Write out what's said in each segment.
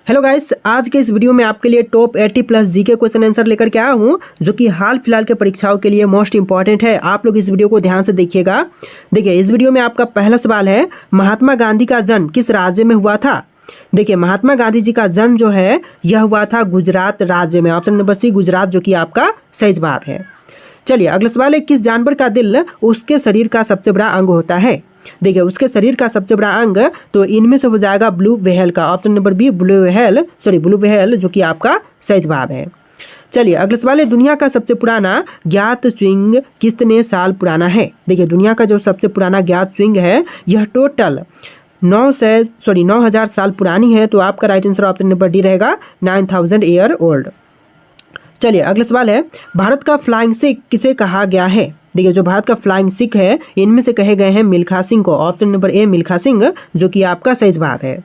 Hello guys, आज के इस वीडियो में आपके लिए top 80 plus GK question answer लेकर के आया हूँ जो कि हाल फिलहाल के परीक्षाओं के लिए मोस्ट इंपॉर्टेंट है। आप लोग इस वीडियो को ध्यान से देखिएगा। देखिए, इस वीडियो में आपका पहला सवाल है, महात्मा गांधी का जन्म किस राज्य में हुआ था। देखिए, महात्मा गांधी जी का जन्म जो है यह हुआ था गुजरात राज्य में। ऑप्शन नंबर सी गुजरात, जो कि आपका सही जवाब है। चलिए, अगला सवाल है, किस जानवर का दिल उसके शरीर का सबसे बड़ा अंग होता है। देखिए, उसके शरीर का सबसे बड़ा अंग तो इनमें से हो जाएगा ब्लू व्हेल का। Option number B blue whale, जो कि आपका सही जवाब है। चलिए, अगला सवाल है, दुनिया का सबसे पुराना ज्ञात स्विंग कितने साल पुराना है। देखिए, दुनिया का जो सबसे पुराना ज्ञात स्विंग है यह टोटल 9,000 साल पुरानी है। तो आपका right answer option number D रहेगा, 9,000 ईयर ओल्ड। चलिए, अगला सवाल है, भारत का फ्लाइंग सिख किसे कहा गया है। देखिए, जो भारत का फ्लाइंग सिख है इनमें से कहे गए हैं मिल्खा सिंह को। ऑप्शन नंबर ए मिल्खा सिंह, जो कि आपका सही जवाब है।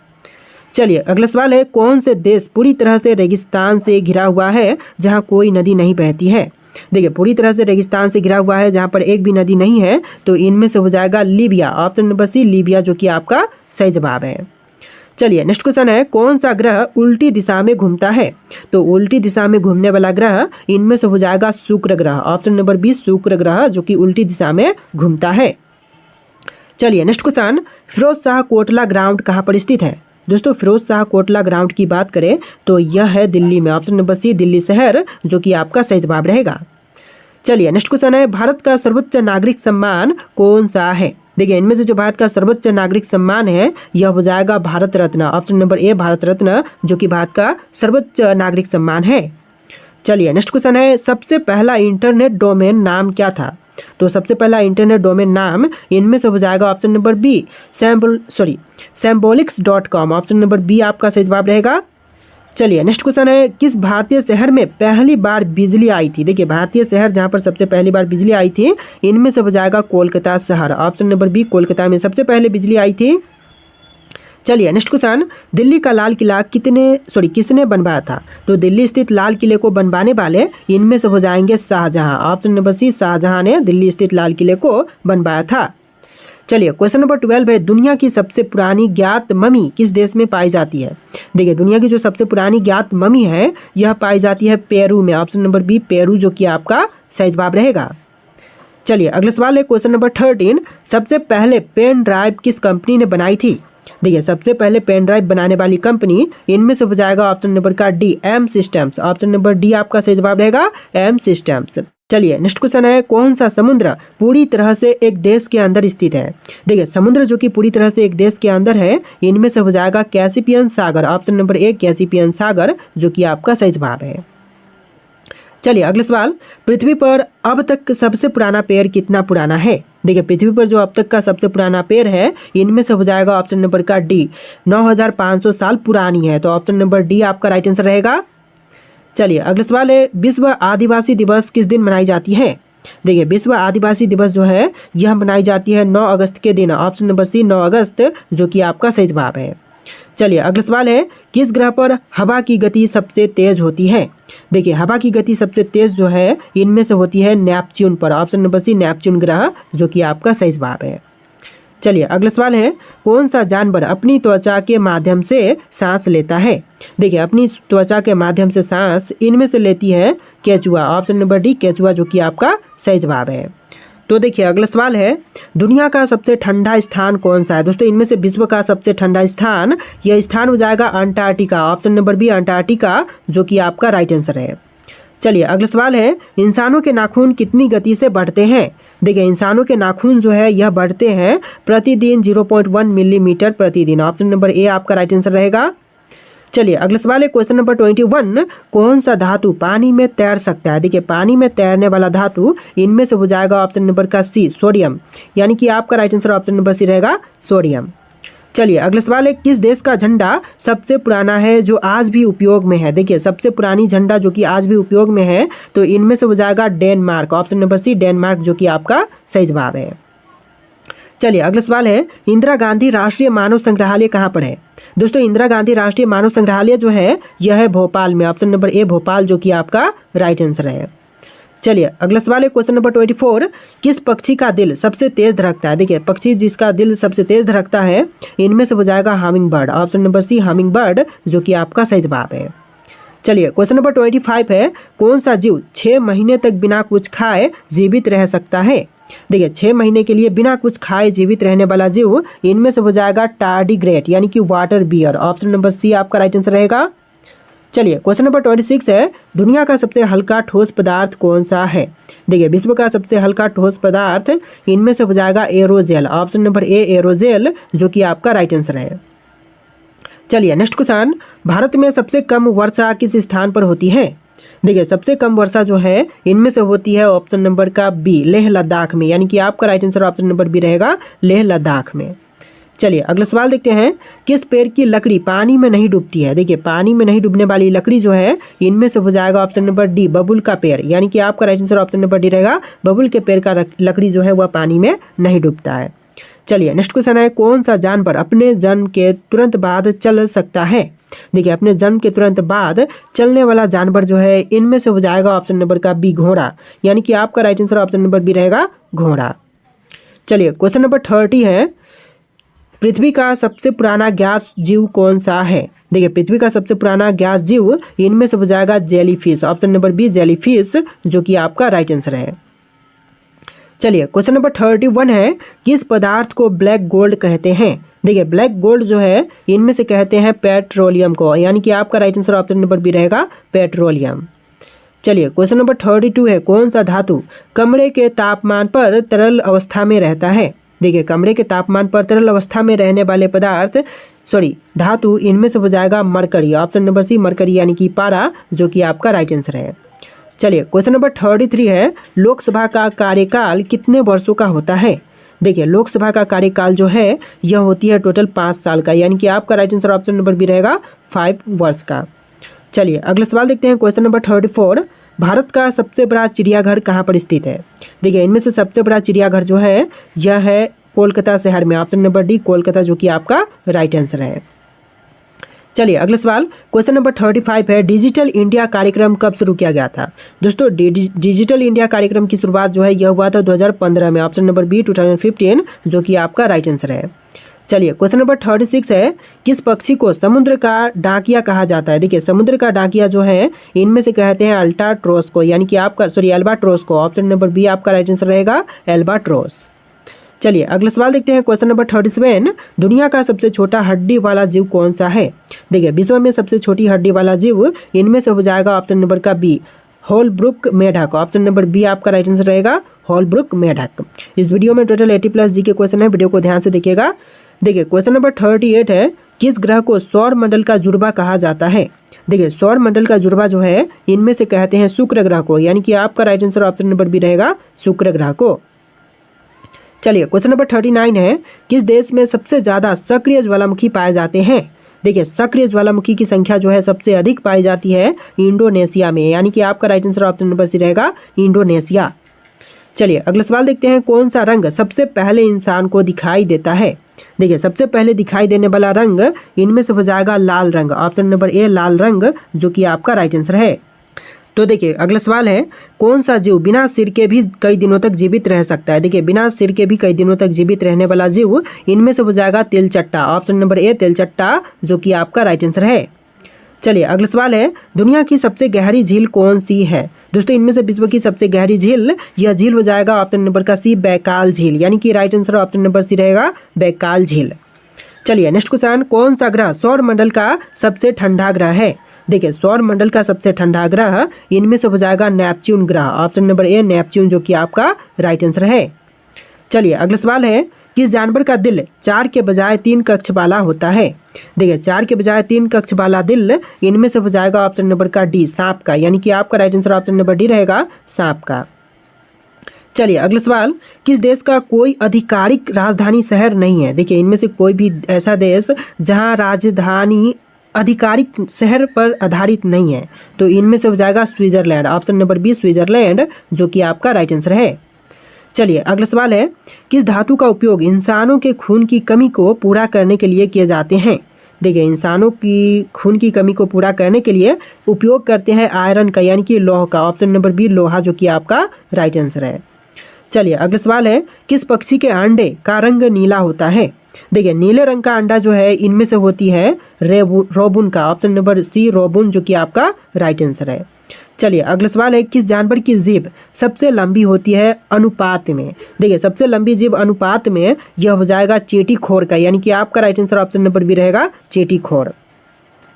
चलिए, अगला सवाल है, कौन से देश पूरी तरह से रेगिस्तान से घिरा हुआ है जहां कोई नदी नहीं बहती है। देखिए, पूरी तरह से रेगिस्तान से घिरा हुआ है जहां पर एक भी नदी नहीं है। तो इनमें से हो जाएगा Libya. Option number C Libya, जो कि आपका सही जवाब है। चलिए, नेक्स्ट क्वेश्चन है, कौन सा ग्रह उल्टी दिशा में घूमता है। तो उल्टी दिशा में घूमने वाला ग्रह इनमें से हो जाएगा शुक्र ग्रह। ऑप्शन नंबर बी शुक्र ग्रह, जो कि उल्टी दिशा में घूमता है। चलिए, next question, Firoz Shah Kotla ground कहाँ पर स्थित है। दोस्तों, फिरोज शाह कोटला ग्राउंड की बात करें तो यह है दिल्ली में। ऑप्शन नंबर सी दिल्ली शहर, जो कि आपका सही जवाब रहेगा। चलिए, नेक्स्ट क्वेश्चन है, भारत का सर्वोच्च नागरिक सम्मान कौन सा है। देखिए, इनमें से जो भारत का सर्वोच्च नागरिक सम्मान है यह हो जाएगा भारत रत्न। ऑप्शन नंबर ए भारत रत्न, जो कि भारत का सर्वोच्च नागरिक सम्मान है। चलिए, नेक्स्ट क्वेश्चन है, सबसे पहला इंटरनेट डोमेन नाम क्या था। तो सबसे पहला इंटरनेट डोमेन नाम इनमें से हो जाएगा option number B symbolics.com। Option number B आपका सही जवाब रहेगा। चलिए, नेक्स्ट क्वेश्चन है, किस भारतीय शहर में पहली बार बिजली आई थी। देखिए, भारतीय शहर जहां पर सबसे पहली बार बिजली आई थी इनमें से हो जाएगा कोलकाता शहर। ऑप्शन नंबर बी कोलकाता में सबसे पहले बिजली आई थी। चलिए, नेक्स्ट क्वेश्चन, दिल्ली का लाल किला किसने बनवाया था। तो दिल्ली स्थित लाल किले को बनवाने वाले इनमें से हो जाएंगे Shahjahan. Option number C Shahjahan ने दिल्ली स्थित लाल किले को बनवाया था। चलिए, क्वेश्चन नंबर 12 है, दुनिया की सबसे पुरानी ज्ञात ममी किस देश में पाई जाती है। देखिए, दुनिया की जो सबसे पुरानी ज्ञात ममी है यह पाई जाती है पेरू में। ऑप्शन नंबर बी पेरू, जो कि आपका सही जवाब रहेगा। चलिए, अगला सवाल है, क्वेश्चन नंबर 13, सबसे पहले पेन ड्राइव किस कंपनी ने बनाई थी। देखिए, सबसे पहले पेन ड्राइव बनाने वाली कंपनी इनमें से हो जाएगा ऑप्शन नंबर का D M systems. Option number D आपका सही जवाब रहेगा, एम सिस्टम्स। चलिए, नेक्स्ट क्वेश्चन है, कौन सा समुद्र पूरी तरह से एक देश के अंदर स्थित है। देखिए, समुद्र जो कि पूरी तरह से एक देश के अंदर है इनमें से हो जाएगा कैस्पियन सागर। ऑप्शन नंबर ए कैस्पियन सागर, जो कि आपका सही जवाब है। चलिए, अगला सवाल, पृथ्वी पर अब तक सबसे पुराना पेड़ कितना पुराना है। देखिए, पृथ्वी पर जो अब तक का सबसे पुराना पेड़ है इनमें से हो जाएगा ऑप्शन नंबर का डी 9,500 साल पुरानी है। तो ऑप्शन नंबर डी आपका राइट आंसर रहेगा। चलिए, अगला सवाल है, विश्व आदिवासी दिवस किस दिन मनाई जाती है। देखिए, विश्व आदिवासी दिवस जो है यह मनाई जाती है 9 अगस्त के दिन। ऑप्शन नंबर सी 9 अगस्त, जो कि आपका सही जवाब है। चलिए, अगला सवाल है, किस ग्रह पर हवा की गति सबसे तेज होती है। देखिए, हवा की गति सबसे तेज जो है इनमें से होती है नेपच्यून पर। ऑप्शन नंबर सी नेपच्यून ग्रह, जो कि आपका सही जवाब है। चलिए, अगला सवाल है, कौन सा जानवर अपनी त्वचा के माध्यम से सांस लेता है। देखिए, अपनी त्वचा के माध्यम से सांस इनमें से लेती है केचुआ। ऑप्शन नंबर डी केचुआ, जो कि आपका सही जवाब है। तो देखिए, अगला सवाल है, दुनिया का सबसे ठंडा स्थान कौन सा है। दोस्तों, इनमें से विश्व का सबसे ठंडा स्थान यह स्थान हो जाएगा Antarctica. Option number B Antarctica, जो कि आपका राइट आंसर है। चलिए, अगला सवाल है, इंसानों के नाखून कितनी गति से बढ़ते हैं। देखिए, इंसानों के नाखून जो है यह बढ़ते हैं प्रतिदिन 0.1 मिलीमीटर प्रतिदिन। ऑप्शन नंबर ए आपका राइट आंसर रहेगा। चलिए, अगला सवाल है, क्वेश्चन नंबर 21, कौन सा धातु पानी में तैर सकता है। देखिए, पानी में तैरने वाला धातु इनमें से हो जाएगा ऑप्शन नंबर का सी सोडियम, यानी कि आपका right answer option number C रहेगा सोडियम। चलिए, अगला सवाल है, किस देश का झंडा सबसे पुराना है जो आज भी उपयोग में है। देखिए, सबसे पुरानी झंडा जो कि आज भी उपयोग में है तो इनमें से हो जाएगा Denmark. Option number C Denmark, जो कि आपका सही जवाब है। चलिए, अगला सवाल है, इंदिरा गांधी राष्ट्रीय मानव संग्रहालय कहाँ पर है। दोस्तों, इंदिरा गांधी राष्ट्रीय मानव संग्रहालय जो है यह है भोपाल में। ऑप्शन नंबर ए भोपाल, जो कि आपका राइट आंसर है। चलिए अगला सवाल है क्वेश्चन नंबर 24, किस पक्षी का दिल सबसे तेज धड़कता है? देखिए पक्षी जिसका दिल सबसे तेज धड़कता है इनमें से हो जाएगा hummingbird, option number C hummingbird, जो कि आपका सही जवाब है। चलिए क्वेश्चन नंबर 25 है, कौन सा जीव 6 महीने तक बिना कुछ खाए जीवित रह सकता है? देखिए 6 महीने के लिए बिना कुछ खाए जीवित रहने वाला जीव इनमें से हो जाएगा टार्डिग्रेट यानी कि water bear, option number C आपका राइट आंसर रहेगा। चलिए क्वेश्चन नंबर 26 है, दुनिया का सबसे हल्का ठोस पदार्थ कौन सा है? देखिए विश्व का सबसे हल्का ठोस पदार्थ इनमें से हो जाएगा एरोजेल, ऑप्शन नंबर ए एरोजेल, जो कि आपका राइट आंसर है। चलिए नेक्स्ट क्वेश्चन, भारत में सबसे कम वर्षा किस स्थान पर होती है? देखिए सबसे कम वर्षा जो है इनमें से होती है ऑप्शन नंबर का बी, लेह लद्दाख में, यानी कि आपका right answer option number B रहेगा, लेह लद्दाख में। चलिए अगला सवाल देखते हैं, किस पेड़ की लकड़ी पानी में नहीं डूबती है? देखिए पानी में नहीं डूबने वाली लकड़ी जो है इनमें से हो जाएगा ऑप्शन नंबर डी, बबुल का पेड़, यानी कि आपका right answer option number D रहेगा, बबुल के पेड़ का लकड़ी जो है वह पानी में नहीं डूबता है। चलिए नेक्स्ट क्वेश्चन है, कौन सा जानवर अपने जन्म के तुरंत बाद चल सकता है? देखिए अपने जन्म के तुरंत बाद चलने वाला जानवर जो है इनमें से हो जाएगा ऑप्शन नंबर का बी, घोड़ा, यानी कि आपका right answer option number B रहेगा, घोड़ा। चलिए क्वेश्चन नंबर 30 है, पृथ्वी का सबसे पुराना ज्ञात जीव कौन सा है? देखिए पृथ्वी का सबसे पुराना ज्ञात जीव इनमें से हो जाएगा jellyfish, option number B jellyfish, जो कि आपका राइट आंसर है। चलिए क्वेश्चन नंबर 31 है, किस पदार्थ को ब्लैक गोल्ड कहते हैं? देखिए ब्लैक गोल्ड जो है इनमें से कहते हैं पेट्रोलियम को, यानी कि आपका right answer option number B रहेगा, पेट्रोलियम। चलिए क्वेश्चन नंबर 32 है, कौन सा धातु कमरे के तापमान पर तरल अवस्था में रहता है? देखिए कमरे के तापमान पर तरल अवस्था में रहने वाले धातु इनमें से हो जाएगा mercury, option number C mercury, यानी कि पारा, जो कि आपका राइट आंसर है। चलिए क्वेश्चन नंबर 33 है, लोकसभा का कार्यकाल कितने वर्षों का होता है? देखिए लोकसभा का कार्यकाल जो है यह होती है टोटल 5 साल का, यानी कि आपका right answer option number B रहेगा, 5 वर्ष का। चलिए अगला सवाल देखते हैं, क्वेश्चन नंबर 34, भारत का सबसे बड़ा चिड़ियाघर कहाँ पर स्थित है? देखिए इनमें से सबसे बड़ा चिड़ियाघर जो है यह है कोलकाता शहर में, ऑप्शन नंबर डी कोलकाता, जो कि आपका राइट आंसर है। चलिए अगला सवाल क्वेश्चन नंबर 35 है, डिजिटल इंडिया कार्यक्रम कब शुरू किया गया था? दोस्तों डिजिटल इंडिया कार्यक्रम की शुरुआत जो है यह हुआ था 2015 में, ऑप्शन नंबर बी 2015, जो कि आपका राइट आंसर है। चलिए क्वेश्चन नंबर 36 है, किस पक्षी को समुद्र का डाकिया कहा जाता है? देखिए समुद्र का डाकिया जो है इनमें से कहते हैं अल्बाट्रोस को, यानी कि आपका एल्बाट्रोस को, ऑप्शन नंबर बी आपका राइट आंसर रहेगा, एल्बाट्रोस। चलिए अगला सवाल देखते हैं, क्वेश्चन नंबर 37, दुनिया का सबसे छोटा हड्डी वाला जीव कौन सा है? देखिए विश्व में सबसे छोटी हड्डी वाला जीव इनमें से हो जाएगा ऑप्शन नंबर का बी, होलब्रुक मेढक, ऑप्शन नंबर बी आपका राइट आंसर रहेगा, होलब्रुक मेढक। इस वीडियो में टोटल 80+ जी के क्वेश्चन है, वीडियो को ध्यान से देखिएगा। देखिए क्वेश्चन नंबर 38 है, किस ग्रह को सौर मंडल का जुड़वा कहा जाता है? देखिए सौर मंडल का जुड़वा जो है इनमें से कहते हैं शुक्र ग्रह को, यानी कि आपका right answer option number B रहेगा, शुक्र ग्रह को। चलिए क्वेश्चन नंबर 39 है, किस देश में सबसे ज़्यादा सक्रिय ज्वालामुखी पाए जाते हैं? देखिए सक्रिय ज्वालामुखी की संख्या जो है सबसे अधिक पाई जाती है इंडोनेशिया में, यानी कि आपका right answer option number C रहेगा, इंडोनेशिया। चलिए अगला सवाल देखते हैं, कौन सा रंग सबसे पहले इंसान को दिखाई देता है? देखिए सबसे पहले दिखाई देने वाला रंग इनमें से हो जाएगा लाल रंग, ऑप्शन नंबर ए लाल रंग, जो कि आपका राइट आंसर है। तो देखिए अगला सवाल है, कौन सा जीव बिना सिर के भी कई दिनों तक जीवित रह सकता है? देखिए बिना सिर के भी कई दिनों तक जीवित रहने वाला जीव इनमें से हो जाएगा तिलचट्टा, ऑप्शन नंबर ए तिलचट्टा, जो कि आपका राइट आंसर है। चलिए अगला सवाल है, दुनिया की सबसे गहरी झील कौन सी है? दोस्तों इनमें से विश्व की सबसे गहरी झील, यह झील हो जाएगा ऑप्शन नंबर का सी, बैकाल झील, यानी कि right answer option number C रहेगा, बैकाल झील। चलिए नेक्स्ट क्वेश्चन, कौन सा ग्रह सौर मंडल का सबसे ठंडा ग्रह है? देखिए सौर मंडल का सबसे ठंडा ग्रह इनमें से हो जाएगा नेपच्यून ग्रह, ऑप्शन नंबर ए नेपच्यून, जो कि आपका राइट आंसर है। चलिए अगला सवाल है, किस जानवर का दिल 4 के बजाय 3 कक्ष वाला होता है? देखिए 4 के बजाय 3 कक्ष वाला दिल इनमें से हो जाएगा ऑप्शन नंबर का डी, सांप का, यानी कि आपका right answer option number D रहेगा, सांप का। चलिए अगला सवाल, किस देश का कोई आधिकारिक राजधानी शहर नहीं है? देखिए इनमें से कोई भी ऐसा देश जहां राजधानी आधिकारिक शहर पर आधारित नहीं है, तो इनमें से हो जाएगा Switzerland, option number B Switzerland, जो कि आपका राइट आंसर है। चलिए अगला सवाल है, किस धातु का उपयोग इंसानों के खून की कमी को पूरा करने के लिए किए जाते हैं? देखिए इंसानों की खून की कमी को पूरा करने के लिए उपयोग करते हैं आयरन का, यानी कि लोह का। ऑप्शन नंबर बी लोहा जो कि आपका राइट आंसर है। चलिए अगला सवाल है, किस पक्षी के अंडे का रंग नीला होता है? देखिए नीले रंग का अंडा जो है इनमें से होती है रोबुन का। ऑप्शन नंबर सी रोबुन जो कि आपका राइट आंसर है। चलिए अगला सवाल है, किस जानवर की जीभ सबसे लंबी होती है अनुपात में? देखिए सबसे लंबी जीभ अनुपात में यह हो जाएगा चेटीखोर का, यानी कि आपका right answer option number B रहेगा चेटीखोर।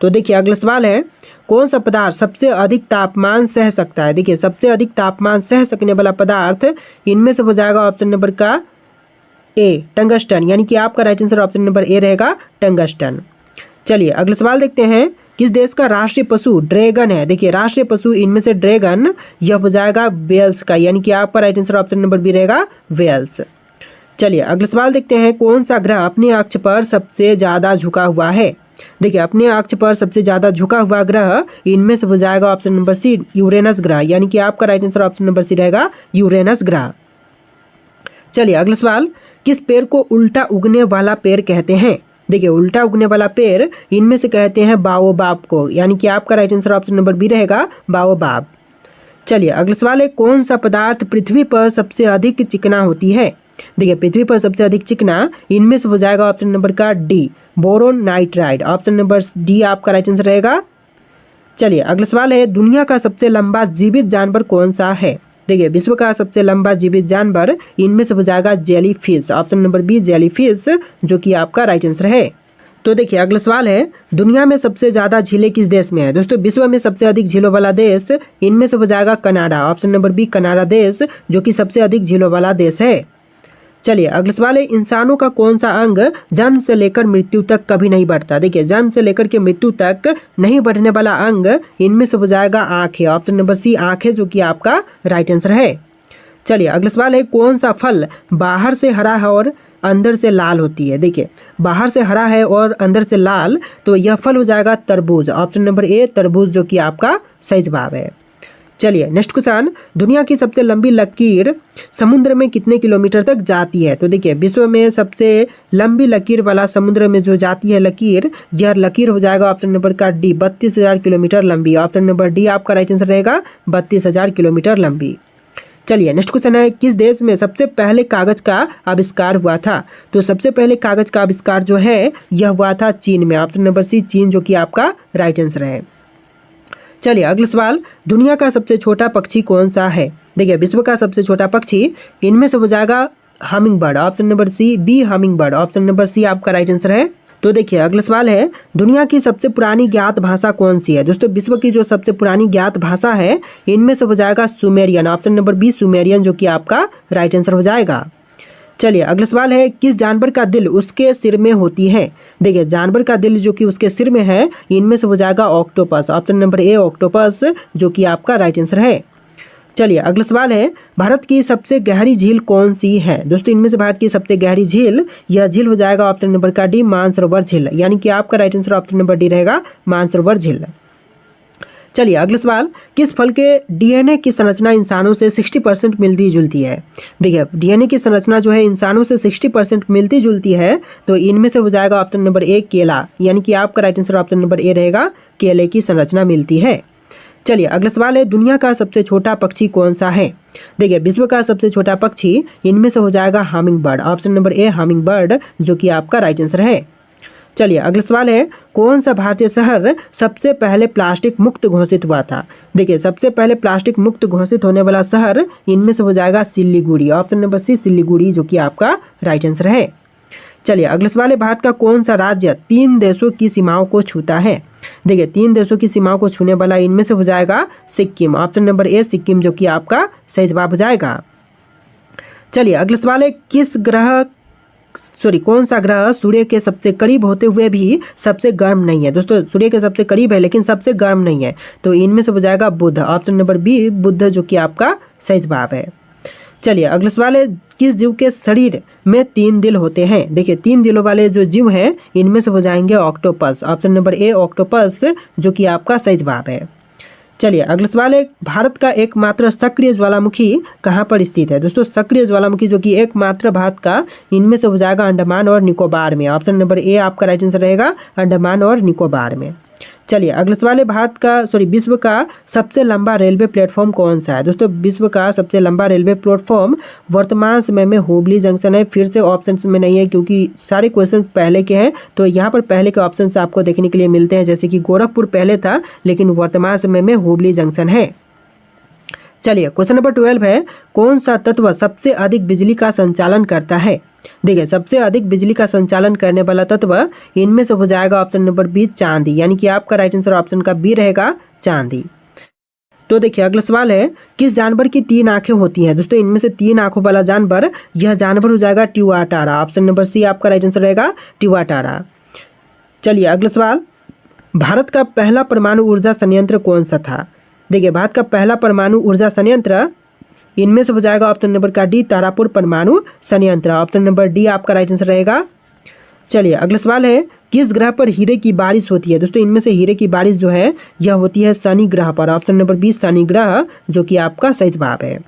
तो देखिए अगला सवाल है, कौन सा पदार्थ सबसे अधिक तापमान सह सकता है? देखिए सबसे अधिक तापमान सह सकने वाला पदार्थ इनमें से हो जाएगा ऑप्शन नंबर का ए टंगस्टन, यानी कि आपका राइट आंसर ऑप्शन नंबर ए रहेगा टंगस्टन। चलिए अगला सवाल देखते हैं, किस देश का राष्ट्रीय पशु ड्रैगन है? देखिए राष्ट्रीय पशु इनमें से ड्रैगन यह हो जाएगा वेल्स का, यानी कि आपका right answer option number B रहेगा वेल्स। चलिए अगला सवाल देखते हैं, कौन सा ग्रह अपने अक्ष पर सबसे ज़्यादा झुका हुआ है? देखिए अपने अक्ष पर सबसे ज़्यादा झुका हुआ ग्रह इनमें से हो जाएगा ऑप्शन नंबर सी यूरेनस ग्रह, यानी कि आपका right answer option number C रहेगा यूरेनस ग्रह। चलिए अगला सवाल, किस पेड़ को उल्टा उगने वाला पेड़ कहते हैं? देखिए उल्टा उगने वाला पेड़ इनमें से कहते हैं बाओबाब को, यानी कि आपका right answer option number B रहेगा बाओबाब। चलिए अगला सवाल है, कौन सा पदार्थ पृथ्वी पर सबसे अधिक चिकना होती है? देखिए पृथ्वी पर सबसे अधिक चिकना इनमें से हो जाएगा ऑप्शन नंबर का D boron nitride. Option number D आपका राइट आंसर रहेगा। चलिए अगला सवाल है, दुनिया का सबसे लंबा जीवित जानवर कौन सा है? देखिए विश्व का सबसे लंबा जीवित जानवर इनमें से हो जाएगा jellyfish. Option number B jellyfish जो कि आपका राइट आंसर है। तो देखिए अगला सवाल है, दुनिया में सबसे ज़्यादा झीलें किस देश में है? दोस्तों विश्व में सबसे अधिक झीलों वाला देश इनमें से हो जाएगा Canada. Option number B Canada देश जो कि सबसे अधिक झीलों वाला देश है। चलिए अगला सवाल है, इंसानों का कौन सा अंग जन्म से लेकर मृत्यु तक कभी नहीं बढ़ता? देखिए जन्म से लेकर के मृत्यु तक नहीं बढ़ने वाला अंग इनमें से हो जाएगा आँख है। ऑप्शन नंबर सी आँख है जो कि आपका राइट आंसर है। चलिए अगला सवाल है, कौन सा फल बाहर से हरा है और अंदर से लाल होती है? देखिए बाहर से हरा है और अंदर से लाल, तो यह फल हो जाएगा तरबूज। ऑप्शन नंबर ए तरबूज जो कि आपका सही जवाब है। चलिए नेक्स्ट क्वेश्चन, दुनिया की सबसे लंबी लकीर समुद्र में कितने किलोमीटर तक जाती है? तो देखिए विश्व में सबसे लंबी लकीर वाला समुद्र में जो जाती है लकीर, यह लकीर हो जाएगा ऑप्शन नंबर का डी 32,000 किलोमीटर लंबी। ऑप्शन नंबर डी आपका राइट आंसर रहेगा 32,000 किलोमीटर लंबी। चलिए नेक्स्ट क्वेश्चन है, किस देश में सबसे पहले कागज का आविष्कार हुआ था? तो सबसे पहले कागज का आविष्कार जो है यह हुआ था चीन में। ऑप्शन नंबर सी चीन जो कि आपका राइट आंसर है। चलिए अगला सवाल, दुनिया का सबसे छोटा पक्षी कौन सा है? देखिए विश्व का सबसे छोटा पक्षी इनमें से हो जाएगा hummingbird. Option number C B hummingbird. Option number C आपका राइट आंसर है। तो देखिए अगला सवाल है, दुनिया की सबसे पुरानी ज्ञात भाषा कौन सी है? दोस्तों विश्व की जो सबसे पुरानी ज्ञात भाषा है इनमें से हो जाएगा Sumerian. Option number B Sumerian जो कि आपका राइट आंसर हो जाएगा। चलिए अगला सवाल है, किस जानवर का दिल उसके सिर में होती है? देखिए जानवर का दिल जो कि उसके सिर में है इनमें से हो जाएगा ऑक्टोपस। ऑप्शन नंबर ए ऑक्टोपस जो कि आपका राइट आंसर है। चलिए अगला सवाल है, भारत की सबसे गहरी झील कौन सी है? दोस्तों इनमें से भारत की सबसे गहरी झील, यह झील हो जाएगा ऑप्शन नंबर का डी मानसरोवर झील, यानी कि आपका right answer option number D रहेगा मानसरोवर झील। चलिए अगला सवाल, किस फल के डीएनए की संरचना इंसानों से 60% मिलती जुलती है? देखिए डीएनए की संरचना जो है इंसानों से 60% मिलती जुलती है, तो इनमें से हो जाएगा ऑप्शन नंबर ए केला, यानी कि आपका राइट आंसर ऑप्शन नंबर ए रहेगा केले की संरचना मिलती है। चलिए अगला सवाल है, दुनिया का सबसे छोटा पक्षी कौन सा है? देखिए विश्व का सबसे छोटा पक्षी इनमें से हो जाएगा हमिंग बर्ड। ऑप्शन नंबर ए हमिंग बर्ड जो कि आपका राइट आंसर है। चलिए अगला सवाल है, कौन सा भारतीय शहर सबसे पहले प्लास्टिक मुक्त घोषित हुआ था? देखिए सबसे पहले प्लास्टिक मुक्त घोषित होने वाला शहर इनमें से हो जाएगा Siliguri. Option number C Siliguri जो कि आपका राइट आंसर है। चलिए अगला सवाल है, भारत का कौन सा राज्य 3 देशों की सीमाओं को छूता है? देखिए 3 देशों की सीमाओं को छूने वाला इनमें से हो जाएगा सिक्किम। ऑप्शन नंबर ए सिक्किम जो कि आपका सही जवाब हो जाएगा। चलिए अगला सवाल है, कौन सा ग्रह सूर्य के सबसे करीब होते हुए भी सबसे गर्म नहीं है? दोस्तों सूर्य के सबसे करीब है लेकिन सबसे गर्म नहीं है, तो इनमें से हो जाएगा बुध। ऑप्शन नंबर बी बुध जो कि आपका सही जवाब है। चलिए अगला सवाल है, किस जीव के शरीर में 3 दिल होते हैं? देखिए 3 दिलों वाले जो जीव हैं इनमें से हो जाएंगे ऑक्टोपस। ऑप्शन नंबर ए ऑक्टोपस जो कि आपका सही जवाब है। चलिए अगला सवाल है, भारत का एकमात्र सक्रिय ज्वालामुखी कहाँ पर स्थित है। दोस्तों सक्रिय ज्वालामुखी जो कि एकमात्र भारत का, इनमें से हो जाएगा अंडमान और निकोबार में। ऑप्शन नंबर ए आपका राइट आंसर रहेगा, अंडमान और निकोबार में। चलिए अगला सवाल है, विश्व का सबसे लंबा रेलवे प्लेटफॉर्म कौन सा है। दोस्तों विश्व का सबसे लंबा रेलवे प्लेटफॉर्म वर्तमान समय में हुबली जंक्शन है। फिर से ऑप्शन में नहीं है क्योंकि सारे क्वेश्चन पहले के हैं, तो यहाँ पर पहले के ऑप्शन से आपको देखने के लिए मिलते हैं, जैसे कि गोरखपुर पहले था लेकिन वर्तमान समय में हुबली जंक्शन है। चलिए क्वेश्चन नंबर 12 है, कौन सा तत्व सबसे अधिक बिजली का संचालन करता है। देखिए सबसे अधिक बिजली का संचालन करने वाला तत्व इनमें से हो जाएगा ऑप्शन नंबर बी, चांदी। यानी कि आपका राइट आंसर ऑप्शन का बी रहेगा, चांदी। तो देखिए अगला सवाल है, किस जानवर की 3 आंखें होती हैं। दोस्तों इनमें से 3 आंखों वाला जानवर, यह जानवर हो जाएगा ट्यूआटारा। ऑप्शन नंबर सी आपका राइट आंसर रहेगा, ट्यूआटारा। चलिए अगला सवाल, भारत का पहला परमाणु ऊर्जा संयंत्र कौन सा था। देखिए भारत का पहला परमाणु ऊर्जा संयंत्र इनमें से हो जाएगा ऑप्शन नंबर का डी, तारापुर परमाणु संयंत्र। ऑप्शन नंबर डी आपका राइट आंसर रहेगा। चलिए अगला सवाल है, किस ग्रह पर हीरे की बारिश होती है। दोस्तों इनमें से हीरे की बारिश जो है यह होती है शनि ग्रह पर। ऑप्शन नंबर बी, शनि ग्रह, जो कि आपका सही जवाब है।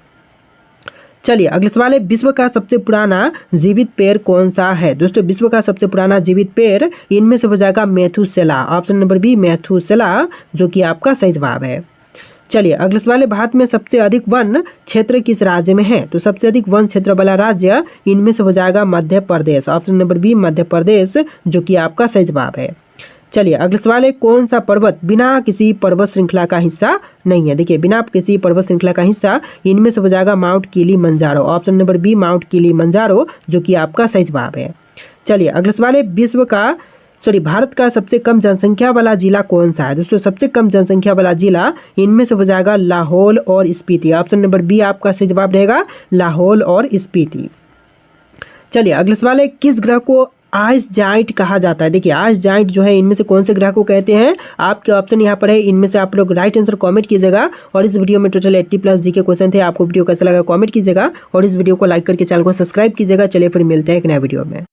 चलिए अगला सवाल है, विश्व का सबसे पुराना जीवित पेड़ कौन सा है। दोस्तों विश्व का सबसे पुराना जीवित पेड़ इनमें से हो जाएगा Methuselah. Option number B, Methuselah, जो कि आपका सही जवाब है। चलिए अगला सवाल है, भारत में सबसे अधिक वन क्षेत्र किस राज्य में है। तो सबसे अधिक वन क्षेत्र वाला राज्य इनमें से हो जाएगा Madhya Pradesh. Option number B, Madhya Pradesh, जो कि आपका सही जवाब है। चलिए अगला सवाल है, कौन सा पर्वत बिना किसी पर्वत श्रृंखला का हिस्सा नहीं है। देखिए बिना किसी पर्वत श्रृंखला का हिस्सा इनमें से हो जाएगा Mount Kilimanjaro. Option number B, Mount Kilimanjaro, जो कि आपका सही जवाब है। चलिए अगला सवाल है, भारत का सबसे कम जनसंख्या वाला जिला कौन सा है। दोस्तों सबसे कम जनसंख्या वाला जिला इनमें से हो जाएगा लाहौल और स्पीति। ऑप्शन नंबर बी आपका सही जवाब रहेगा, लाहौल और स्पीति। चलिए अगला सवाल है, किस ग्रह को आइस जाइंट कहा जाता है। देखिए आइस जाइंट जो है इनमें से कौन से ग्रह को कहते हैं। आपके ऑप्शन यहाँ पर है, इनमें से आप लोग राइट आंसर कमेंट कीजिएगा। और इस वीडियो में टोटल 80+ जी के क्वेश्चन थे। आपको वीडियो कैसा लगा कमेंट कीजिएगा और इस वीडियो को लाइक करके चैनल को सब्सक्राइब कीजिएगा। चलिए फिर मिलते हैं एक नया वीडियो में।